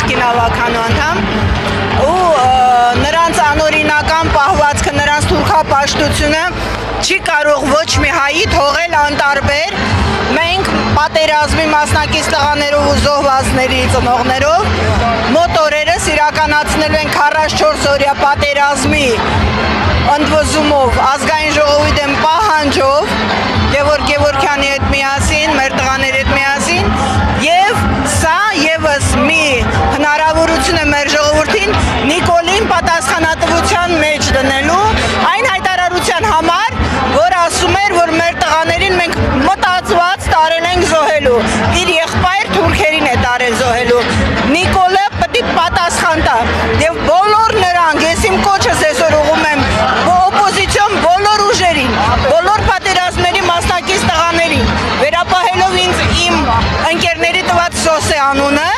նախկին ավականու անդամ ու նրանց անօրինական պահվածքը, նրանց թուրքապաշտությունը չի կարող ոչ մի հայի թողել անտարբեր։ Մենք պատերազմի մասնակից տղաներով ու զոհվածների ծնողներով մոտ օրերս իրականացնելու ենք 44 օրյա պատերազմի ընդվզումով, ազգային ժողովի դեմ պահանջով Գևորգ Գևորգյանի հետ միասին, մեր տղաների հետ միասին, եւ սա եւս մի հնարավորություն է մեր ժողովրդին Նիկոլին պատասխանատվության մեջ դնելու այն հայտարարության համար, որ ասում էր, որ մեր տղաներին մենք մտածված տարել ենք զոհելու, իր եղբայր թուրքերին է տարել զոհելու։ Նիկոլը պետք է պատասխան տա եւ բոլոր նրանք, ես իմ կոչս այսօր ուղղում եմ օպոզիցիոն բոլոր ուժերին, բոլոր պատերազմների մասնակից տղաներին, վերապահելով ինձ իմ ընկերների տված Սոսե անունը,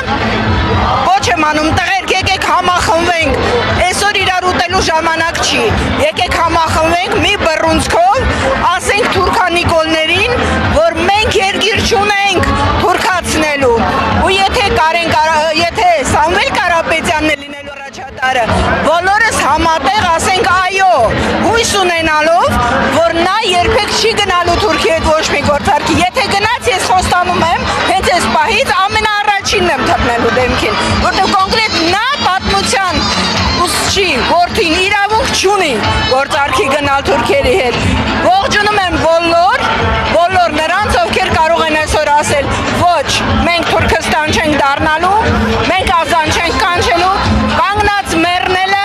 ոչ եմ անում, տղերք, եկեք համախմբենք, այսօր իրար ուտելու ժամանակ չի, եկեք համախմբենք մի բռունցքով, ասենք թուրքանիկոլներին, որ մենք երկիր չունենք թուրքացնելու, ու եթե Սամվել Կարապետյանն է լինելու առաջատարը, բոլորս համատեղ ասենք այո, հույս ունենալով, որ նա երբեք չի գնալու Թուրքի հետ ոչ մի գործարքի, եթե գնաց ես խոստանում եմ, հենց այս պահից ամենաառաջինն եմ թռնելու դեմքին, որտեղ կոնկրետ նա պատմության ուսուցչի որդին իրավունք չունի գործարքի գնալ Թուրքերի հետ։ Ողջունում եմ բոլոր նրանց, ովքեր կարող են այսօր ասել, ոչ, մենք Թուրքստան չենք դառնալու, մենք ազան չենք կանչելու, կանգնած մեռնելը,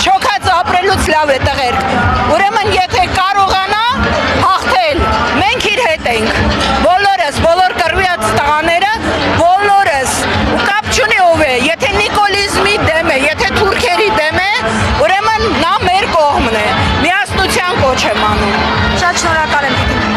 չոքած ապրելուց լավ է տղերք։ Ուրեմն եթե կարող